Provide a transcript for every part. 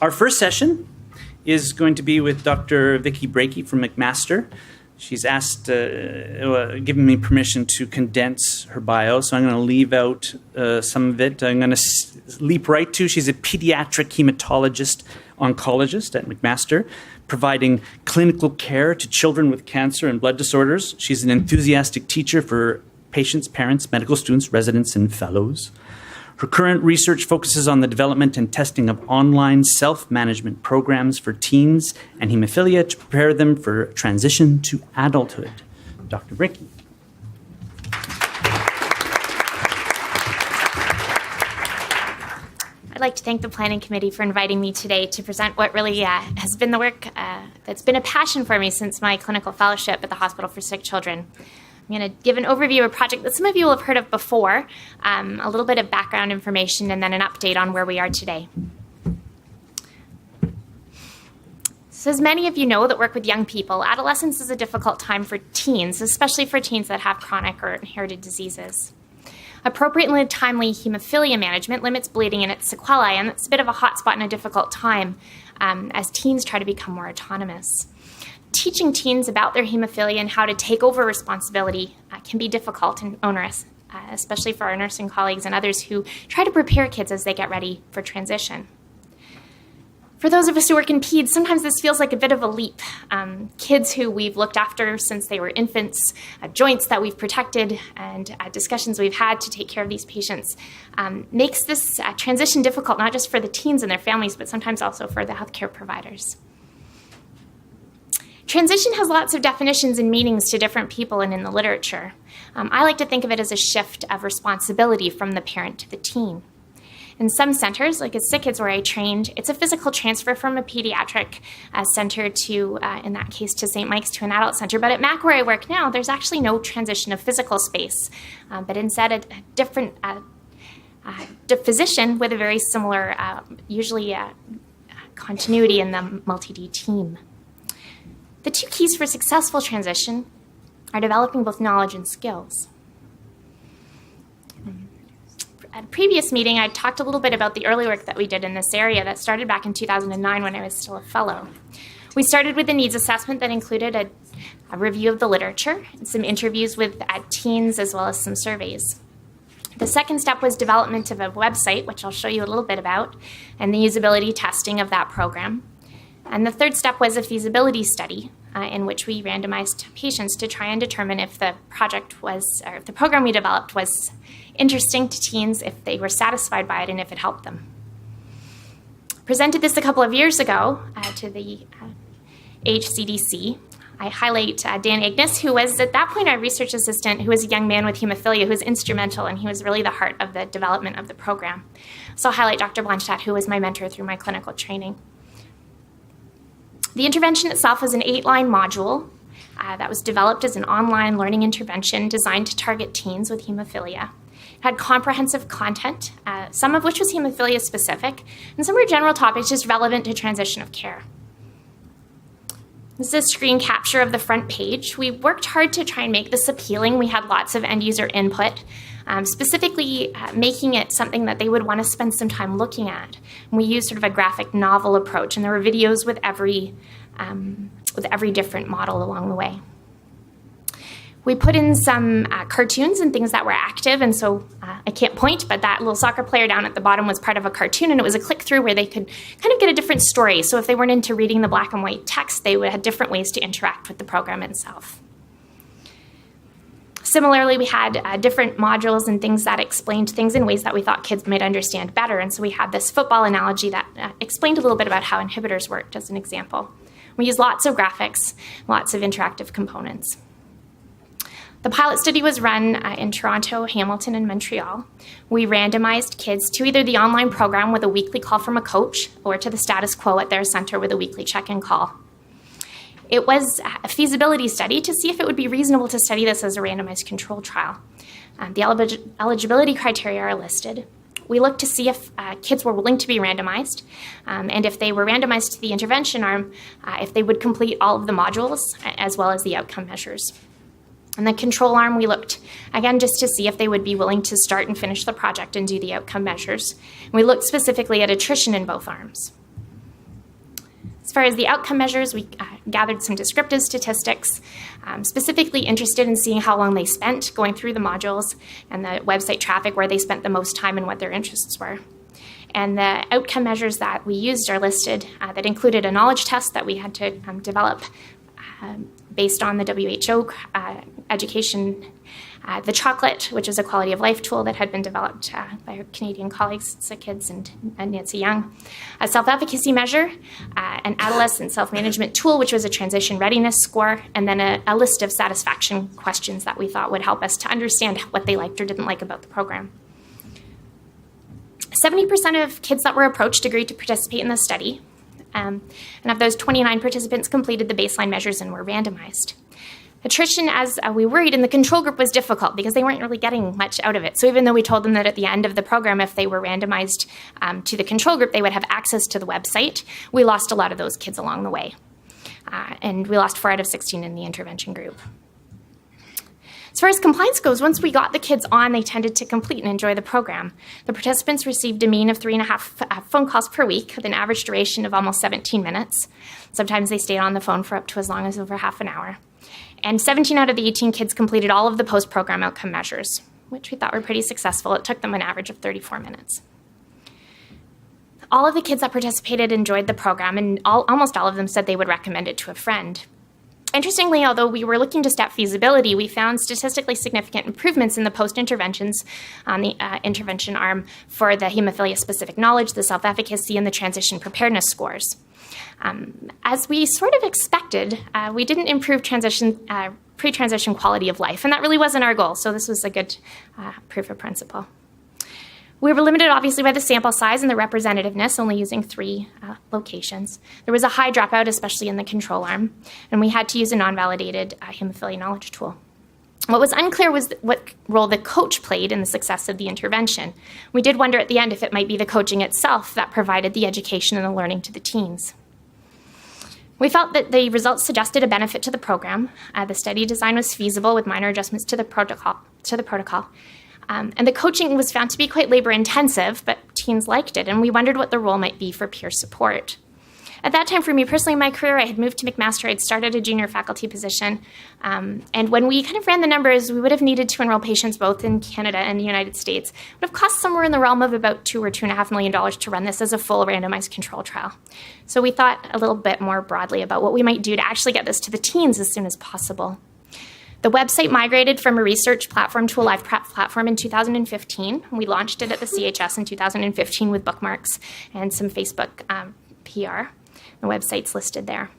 Our first session is going to be with Dr. Vicky Breakey from McMaster. She's asked, given me permission to condense her bio, so I'm going to leave out some of it. I'm going to leap right to, she's a pediatric hematologist oncologist at McMaster, providing clinical care to children with cancer and blood disorders. She's an enthusiastic teacher for patients, parents, medical students, residents, and fellows. Her current research focuses on the development and testing of online self-management programs for teens and hemophilia to prepare them for transition to adulthood. Dr. Breakey. I'd like to thank the Planning Committee for inviting me today to present what really has been the work that's been a passion for me since my clinical fellowship at the Hospital for Sick Children. I'm going to give an overview of a project that some of you will have heard of before, a little bit of background information, and then an update on where we are today. So as many of you know that work with young people, adolescence is a difficult time for teens, especially for teens that have chronic or inherited diseases. Appropriately timely hemophilia management limits bleeding and its sequelae, and it's a bit of a hot spot in a difficult time as teens try to become more autonomous. Teaching teens about their hemophilia and how to take over responsibility can be difficult and onerous, especially for our nursing colleagues and others who try to prepare kids as they get ready for transition. For those of us who work in peds, sometimes this feels like a bit of a leap. Kids who we've looked after since they were infants, joints that we've protected, and discussions we've had to take care of these patients makes this transition difficult, not just for the teens and their families, but sometimes also for the healthcare providers. Transition has lots of definitions and meanings to different people and in the literature. I like to think of it as a shift of responsibility from the parent to the teen. In some centers, like at Sick Kids where I trained, it's a physical transfer from a pediatric center to, in that case, to St. Mike's to an adult center. But at MAC where I work now, there's actually no transition of physical space, but instead a different physician with a very similar, usually continuity in the multi-D team. The two keys for successful transition are developing both knowledge and skills. At a previous meeting, I talked a little bit about the early work that we did in this area that started back in 2009 when I was still a fellow. We started with a needs assessment that included a review of the literature, and some interviews with teens, as well as some surveys. The second step was development of a website, which I'll show you a little bit about, and the usability testing of that program. And the third step was a feasibility study in which we randomized patients to try and determine if the project was, or if the program we developed was interesting to teens, if they were satisfied by it, and if it helped them. Presented this a couple of years ago to the HCDC. I highlight Dan Ignis, who was at that point our research assistant, who was a young man with hemophilia, who was instrumental, and he was really the heart of the development of the program. So I'll highlight Dr. Blanchett, who was my mentor through my clinical training. The intervention itself was an 8-line module that was developed as an online learning intervention designed to target teens with hemophilia. It had comprehensive content, some of which was hemophilia specific, and some were general topics just relevant to transition of care. This is a screen capture of the front page. We worked hard to try and make this appealing. We had lots of end user input, specifically making it something that they would want to spend some time looking at. And we used sort of a graphic novel approach, and there were videos with every different model along the way. We put in some cartoons and things that were active, and so I can't point, but that little soccer player down at the bottom was part of a cartoon, and it was a click-through where they could kind of get a different story. So if they weren't into reading the black and white text, they would have different ways to interact with the program itself. Similarly, we had different modules and things that explained things in ways that we thought kids might understand better, and so we had this football analogy that explained a little bit about how inhibitors worked as an example. We used lots of graphics, lots of interactive components. The pilot study was run in Toronto, Hamilton, and Montreal. We randomized kids to either the online program with a weekly call from a coach or to the status quo at their center with a weekly check-in call. It was a feasibility study to see if it would be reasonable to study this as a randomized control trial. The eligibility criteria are listed. We looked to see if kids were willing to be randomized, and if they were randomized to the intervention arm, if they would complete all of the modules as well as the outcome measures. In the control arm, we looked, again, just to see if they would be willing to start and finish the project and do the outcome measures. And we looked specifically at attrition in both arms. As far as the outcome measures, we gathered some descriptive statistics, specifically interested in seeing how long they spent going through the modules and the website traffic, where they spent the most time and what their interests were. And the outcome measures that we used are listed that included a knowledge test that we had to develop based on the WHO education, the chocolate, which is a quality of life tool that had been developed by our Canadian colleagues, Kids and Nancy Young, a self-efficacy measure, an adolescent self-management tool, which was a transition readiness score, and then a list of satisfaction questions that we thought would help us to understand what they liked or didn't like about the program. 70% of kids that were approached agreed to participate in the study. And of those, 29 participants completed the baseline measures and were randomized. Attrition, as we worried, in the control group was difficult because they weren't really getting much out of it. So even though we told them that at the end of the program, if they were randomized to the control group, they would have access to the website, we lost a lot of those kids along the way. And we lost 4 out of 16 in the intervention group. As far as compliance goes, once we got the kids on, they tended to complete and enjoy the program. The participants received a mean of 3.5 phone calls per week with an average duration of almost 17 minutes. Sometimes they stayed on the phone for up to as long as over half an hour. And 17 out of the 18 kids completed all of the post-program outcome measures, which we thought were pretty successful. It took them an average of 34 minutes. All of the kids that participated enjoyed the program, and almost all of them said they would recommend it to a friend. Interestingly, although we were looking just at feasibility, we found statistically significant improvements in the post-interventions on the intervention arm for the hemophilia-specific knowledge, the self-efficacy, and the transition preparedness scores. As we sort of expected, we didn't improve pre-transition quality of life, and that really wasn't our goal, so this was a good proof of principle. We were limited, obviously, by the sample size and the representativeness, only using 3 locations. There was a high dropout, especially in the control arm, and we had to use a non-validated hemophilia knowledge tool. What was unclear was what role the coach played in the success of the intervention. We did wonder at the end if it might be the coaching itself that provided the education and the learning to the teens. We felt that the results suggested a benefit to the program. The study design was feasible with minor adjustments to the protocol. And the coaching was found to be quite labor-intensive, but teens liked it, and we wondered what the role might be for peer support. At that time, for me personally in my career, I had moved to McMaster. I'd started a junior faculty position. And when we kind of ran the numbers, we would have needed to enroll patients both in Canada and the United States. It would have cost somewhere in the realm of about $2 or $2.5 million to run this as a full randomized control trial. So we thought a little bit more broadly about what we might do to actually get this to the teens as soon as possible. The website migrated from a research platform to a live prep platform in 2015. We launched it at the CHS in 2015 with bookmarks and some Facebook PR. The website's listed there.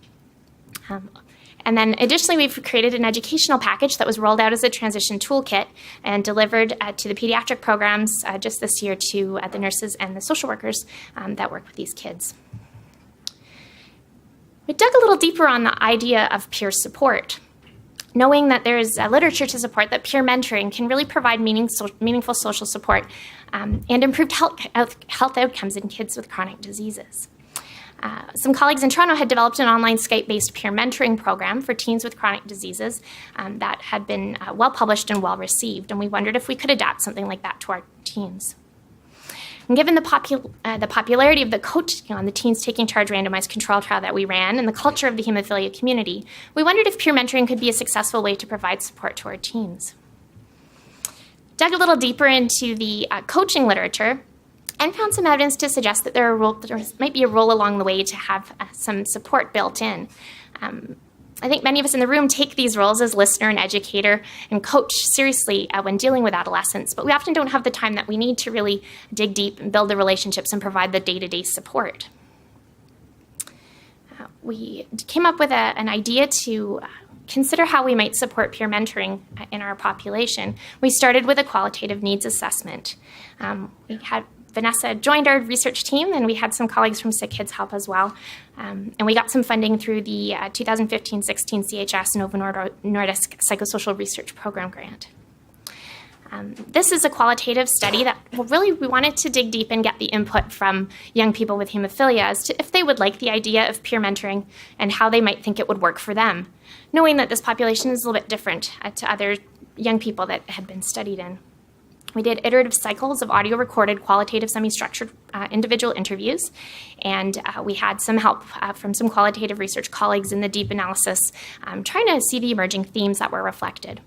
And then additionally, we've created an educational package that was rolled out as a transition toolkit and delivered to the pediatric programs just this year to the nurses and the social workers that work with these kids. We dug a little deeper on the idea of peer support, knowing that there is literature to support that peer mentoring can really provide meaningful social support and improved health outcomes in kids with chronic diseases. Some colleagues in Toronto had developed an online Skype-based peer mentoring program for teens with chronic diseases that had been well-published and well-received, and we wondered if we could adapt something like that to our teens. And given the popularity of the coaching on the Teens Taking Charge randomized control trial that we ran and the culture of the hemophilia community, we wondered if peer mentoring could be a successful way to provide support to our teens. Dug a little deeper into the coaching literature and found some evidence to suggest that there might be a role along the way to have some support built in. I think many of us in the room take these roles as listener and educator and coach seriously when dealing with adolescents, but we often don't have the time that we need to really dig deep and build the relationships and provide the day-to-day support. We came up with an idea to consider how we might support peer mentoring in our population. We started with a qualitative needs assessment. We had Vanessa joined our research team, and we had some colleagues from Sick Kids help as well. And we got some funding through the 2015-16 CHS Novo Nordisk Psychosocial Research Program grant. This is a qualitative study that we wanted to dig deep and get the input from young people with hemophilia as to if they would like the idea of peer mentoring and how they might think it would work for them, knowing that this population is a little bit different to other young people that had been studied in. We did iterative cycles of audio-recorded, qualitative, semi-structured individual interviews, and we had some help from some qualitative research colleagues in the deep analysis, trying to see the emerging themes that were reflected.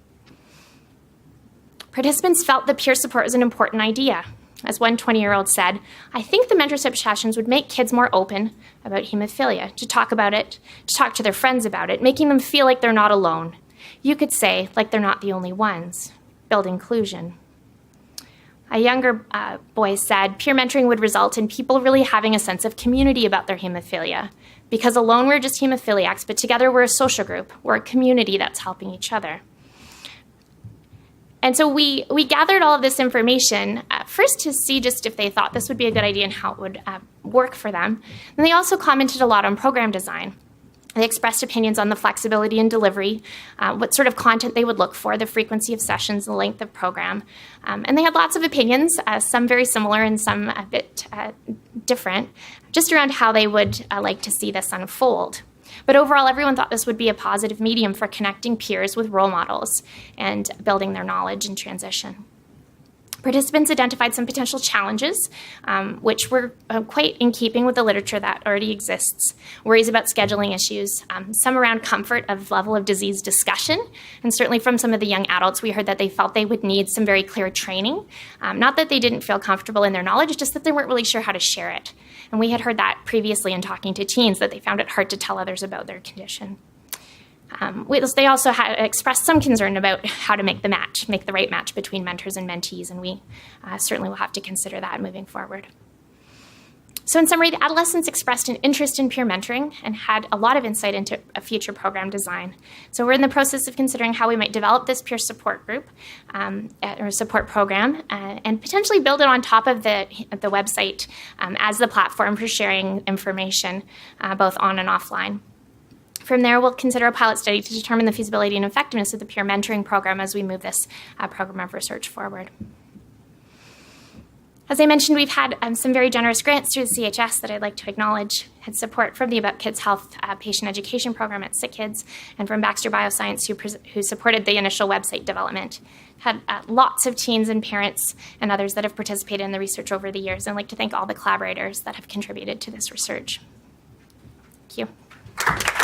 Participants felt that peer support was an important idea. As one 20-year-old said, "I think the mentorship sessions would make kids more open about hemophilia, to talk about it, to talk to their friends about it, making them feel like they're not alone. You could say, like they're not the only ones. Build inclusion." A younger boy said, "Peer mentoring would result in people really having a sense of community about their hemophilia, because alone we're just hemophiliacs, but together we're a social group. We're a community that's helping each other." And so we gathered all of this information, first to see just if they thought this would be a good idea and how it would work for them. And they also commented a lot on program design. They expressed opinions on the flexibility and delivery, what sort of content they would look for, the frequency of sessions, the length of program. And they had lots of opinions, some very similar and some a bit different, just around how they would like to see this unfold. But overall, everyone thought this would be a positive medium for connecting peers with role models and building their knowledge in transition. Participants identified some potential challenges, which were quite in keeping with the literature that already exists. Worries about scheduling issues, some around comfort of level of disease discussion, and certainly from some of the young adults, we heard that they felt they would need some very clear training. Not that they didn't feel comfortable in their knowledge, just that they weren't really sure how to share it. And we had heard that previously in talking to teens, that they found it hard to tell others about their condition. They also had expressed some concern about how to make the right match between mentors and mentees, and we certainly will have to consider that moving forward. So in summary, the adolescents expressed an interest in peer mentoring and had a lot of insight into a future program design. So we're in the process of considering how we might develop this peer support group or support program and potentially build it on top of the website as the platform for sharing information both on and offline. From there, we'll consider a pilot study to determine the feasibility and effectiveness of the peer mentoring program as we move this program of research forward. As I mentioned, we've had some very generous grants through the CHS that I'd like to acknowledge. Had support from the About Kids Health patient education program at Sick Kids and from Baxter Bioscience who supported the initial website development. Had lots of teens and parents and others that have participated in the research over the years, and I'd like to thank all the collaborators that have contributed to this research. Thank you.